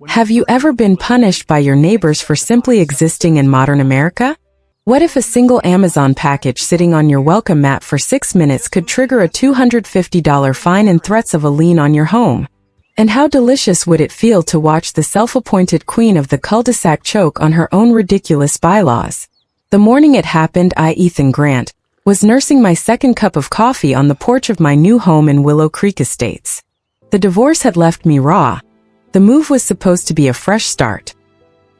Have you ever been punished by your neighbors for simply existing in modern America? What if a single Amazon package sitting on your welcome mat for 6 minutes could trigger a $250 fine and threats of a lien on your home? And how delicious would it feel to watch the self-appointed queen of the cul-de-sac choke on her own ridiculous bylaws? The morning it happened, I, Ethan Grant, was nursing my second cup of coffee on the porch of my new home in Willow Creek Estates. The divorce had left me raw. The move was supposed to be a fresh start.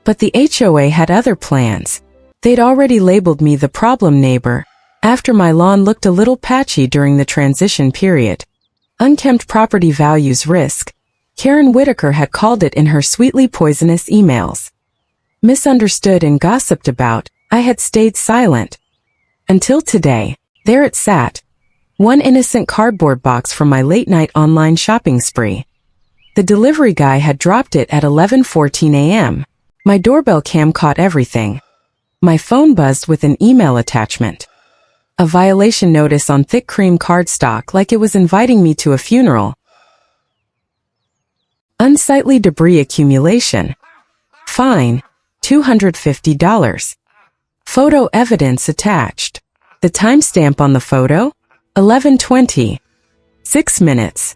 But the HOA had other plans. They'd already labeled me the problem neighbor, after my lawn looked a little patchy during the transition period. Unkempt property values risk, Karen Whitaker had called it in her sweetly poisonous emails. Misunderstood and gossiped about, I had stayed silent. Until today, there it sat. One innocent cardboard box from my late-night online shopping spree. The delivery guy had dropped it at 11:14 a.m. My doorbell cam caught everything. My phone buzzed with an email attachment. A violation notice on thick cream cardstock like it was inviting me to a funeral. Unsightly debris accumulation. Fine, $250. Photo evidence attached. The timestamp on the photo? 11:20. 6 minutes.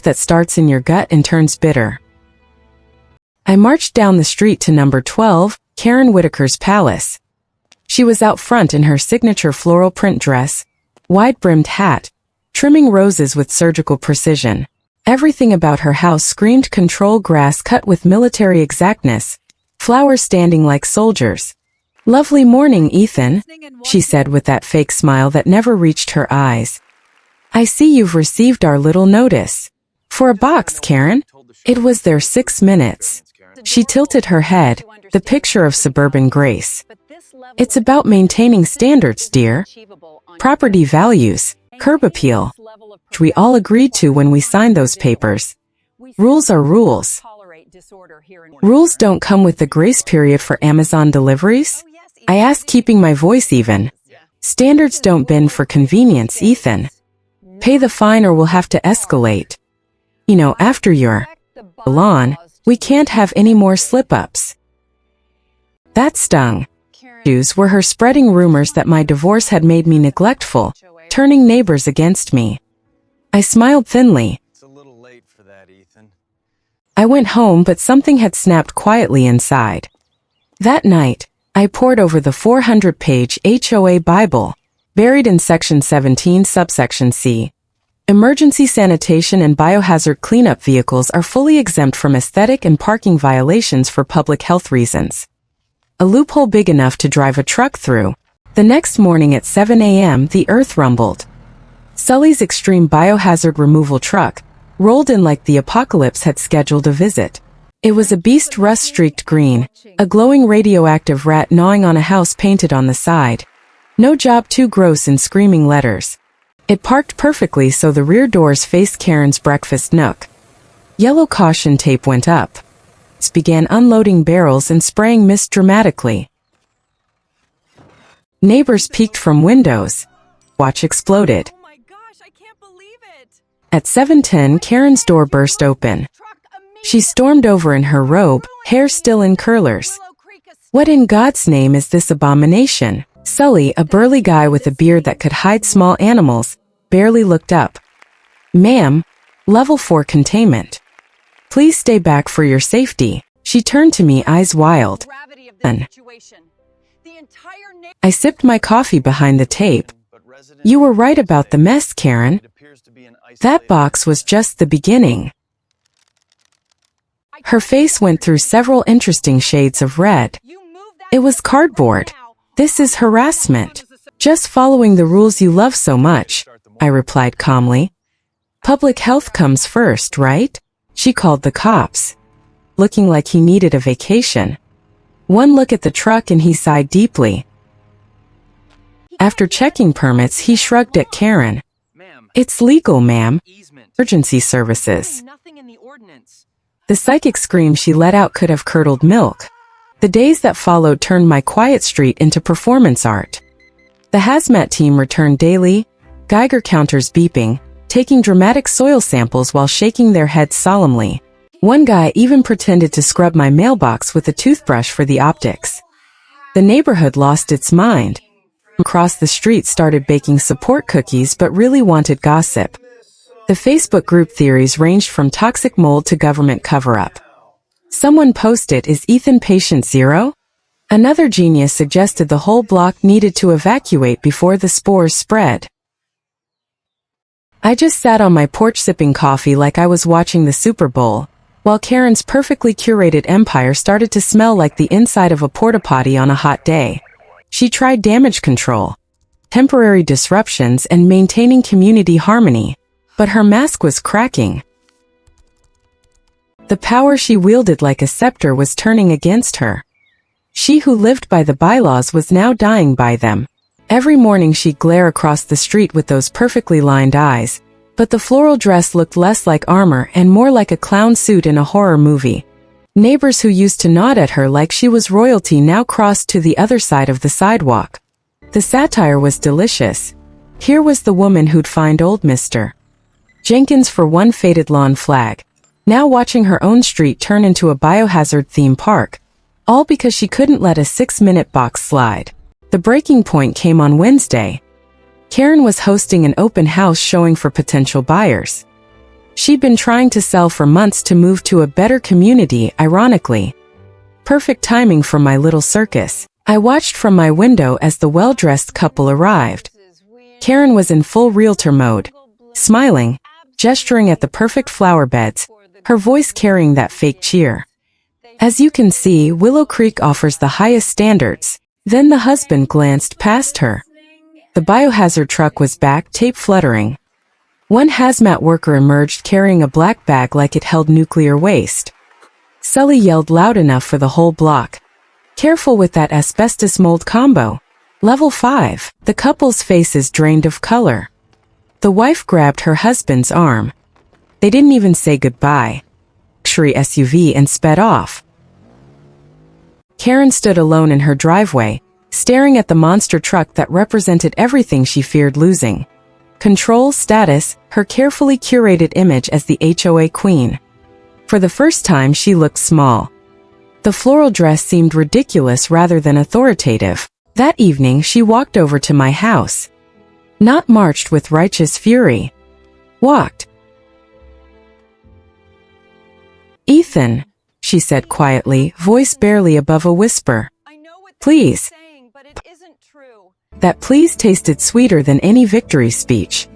That starts in your gut and turns bitter. I marched down the street to number 12, Karen Whitaker's palace. She was out front in her signature floral print dress, wide-brimmed hat, trimming roses with surgical precision. Everything about her house screamed control, grass cut with military exactness, flowers standing like soldiers. "Lovely morning, Ethan," she said with that fake smile that never reached her eyes. "I see you've received our little notice. For a box, Karen." It was there 6 minutes. She tilted her head, the picture of suburban grace. "It's about maintaining standards, dear. Property values, curb appeal. We all agreed to when we signed those papers. Rules are rules. Rules don't come with the grace period for Amazon deliveries?" I asked, keeping my voice even. "Standards don't bend for convenience, Ethan. Pay the fine or we'll have to escalate. You know, after your lawn, we can't have any more slip-ups." That stung. Issues were her spreading rumors that my divorce had made me neglectful, turning neighbors against me. I smiled thinly. It's a little late for that, Ethan. I went home, but something had snapped quietly inside. That night, I pored over the 400-page HOA Bible, buried in Section 17, subsection C. Emergency sanitation and biohazard cleanup vehicles are fully exempt from aesthetic and parking violations for public health reasons. A loophole big enough to drive a truck through. The next morning at 7 a.m., the earth rumbled. Sully's extreme biohazard removal truck rolled in like the apocalypse had scheduled a visit. It was a beast, rust-streaked green, a glowing radioactive rat gnawing on a house painted on the side. "No job too gross," in screaming letters. It parked perfectly so the rear doors faced Karen's breakfast nook. Yellow caution tape went up. It began unloading barrels and spraying mist dramatically. Neighbors peeked from windows. Watch exploded. Oh my gosh, I can't believe it. At 7:10, Karen's door burst open. She stormed over in her robe, hair still in curlers. "What in God's name is this abomination?" Sully, a burly guy with a beard that could hide small animals, barely looked up. "Ma'am, level 4 containment. Please stay back for your safety." She turned to me, eyes wild. I sipped my coffee behind the tape. "You were right about the mess, Karen. That box was just the beginning." Her face went through several interesting shades of red. "It was cardboard. This is harassment." "Just following the rules you love so much," I replied calmly. "Public health comes first, right?" She called the cops. Looking like he needed a vacation. One look at the truck and he sighed deeply. After checking permits, he shrugged at Karen. "It's legal, ma'am. Emergency services." The psychic scream she let out could have curdled milk. The days that followed turned my quiet street into performance art. The hazmat team returned daily, Geiger counters beeping, taking dramatic soil samples while shaking their heads solemnly. One guy even pretended to scrub my mailbox with a toothbrush for the optics. The neighborhood lost its mind. Across the street started baking support cookies but really wanted gossip. The Facebook group theories ranged from toxic mold to government cover-up. Someone posted, "Is Ethan patient zero?" Another genius suggested the whole block needed to evacuate before the spores spread. I just sat on my porch sipping coffee like I was watching the Super Bowl, while Karen's perfectly curated empire started to smell like the inside of a porta-potty on a hot day. She tried damage control, temporary disruptions, and maintaining community harmony, but her mask was cracking. The power she wielded like a scepter was turning against her. She who lived by the bylaws was now dying by them. Every morning she'd glare across the street with those perfectly lined eyes, but the floral dress looked less like armor and more like a clown suit in a horror movie. Neighbors who used to nod at her like she was royalty now crossed to the other side of the sidewalk. The satire was delicious. Here was the woman who'd find old Mr. Jenkins for one faded lawn flag, now watching her own street turn into a Biohazard theme park, all because she couldn't let a 6-minute box slide. The breaking point came on Wednesday. Karen was hosting an open house showing for potential buyers. She'd been trying to sell for months to move to a better community, ironically. Perfect timing for my little circus. I watched from my window as the well-dressed couple arrived. Karen was in full realtor mode, smiling, gesturing at the perfect flower beds, her voice carrying that fake cheer. As you can see, Willow Creek offers the highest standards. Then the husband glanced past her. The Biohazard truck was back, tape fluttering. One hazmat worker emerged carrying a black bag like it held nuclear waste. Sully yelled loud enough for the whole block. "Careful with that asbestos mold combo. Level 5. The couple's faces drained of color. The wife grabbed her husband's arm. They didn't even say goodbye. Luxury SUV and sped off. Karen stood alone in her driveway, staring at the monster truck that represented everything she feared losing. Control, status, her carefully curated image as the HOA queen. For the first time she looked small. The floral dress seemed ridiculous rather than authoritative. That evening she walked over to my house. Not marched with righteous fury. Walked. "Ethan," she said quietly, voice barely above a whisper. I know what "Please." they're saying, but it isn't true. That please tasted sweeter than any victory speech.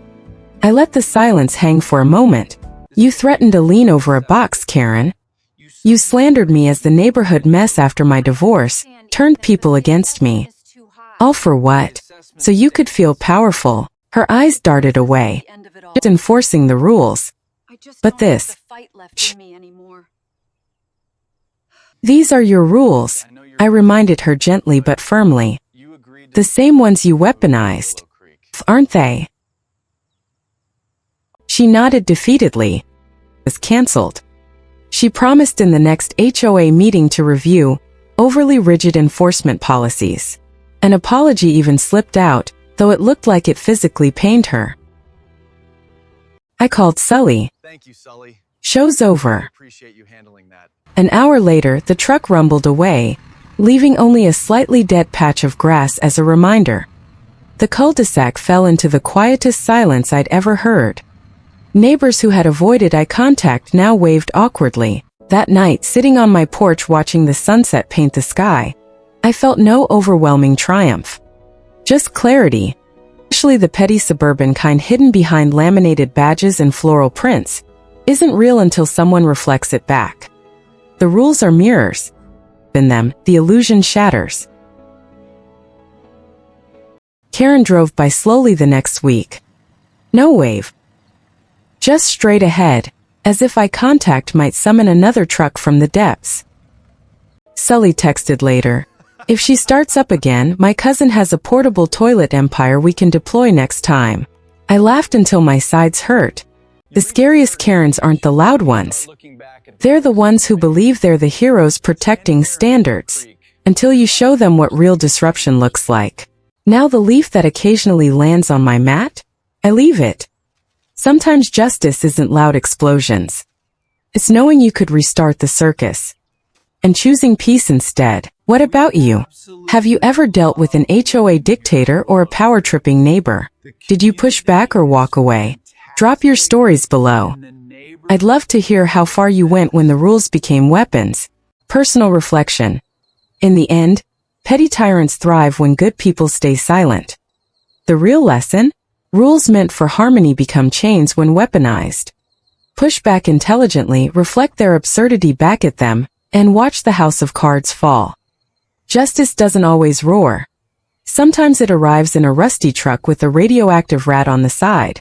I let the silence hang for a moment. "You threatened to lean over a box, Karen. You slandered me as the neighborhood mess after my divorce, turned people against me. All for what? So you could feel powerful." Her eyes darted away, just enforcing the rules. But this, "These are your rules," I reminded her gently but firmly. "The same ones you weaponized, aren't they?" She nodded defeatedly. It was cancelled. She promised in the next HOA meeting to review overly rigid enforcement policies. An apology even slipped out, though it looked like it physically pained her. I called Sully. Thank you, Sully. "Show's over." I appreciate you handling that. An hour later, the truck rumbled away, leaving only a slightly dead patch of grass as a reminder. The cul-de-sac fell into the quietest silence I'd ever heard. Neighbors who had avoided eye contact now waved awkwardly. That night, sitting on my porch watching the sunset paint the sky, I felt no overwhelming triumph. Just clarity, especially the petty suburban kind hidden behind laminated badges and floral prints, isn't real until someone reflects it back. The rules are mirrors. In them, the illusion shatters. Karen drove by slowly the next week. No wave. Just straight ahead, as if eye contact might summon another truck from the depths. Sully texted later. "If she starts up again, my cousin has a portable toilet empire we can deploy next time." I laughed until my sides hurt. The scariest Karens aren't the loud ones. They're the ones who believe they're the heroes protecting standards, until you show them what real disruption looks like. Now the leaf that occasionally lands on my mat? I leave it. Sometimes justice isn't loud explosions. It's knowing you could restart the circus and choosing peace instead. What about you? Have you ever dealt with an HOA dictator or a power-tripping neighbor? Did you push back or walk away? Drop your stories below. I'd love to hear how far you went when the rules became weapons. Personal reflection. In the end, petty tyrants thrive when good people stay silent. The real lesson? Rules meant for harmony become chains when weaponized. Push back intelligently, reflect their absurdity back at them, and watch the house of cards fall. Justice doesn't always roar. Sometimes it arrives in a rusty truck with a radioactive rat on the side.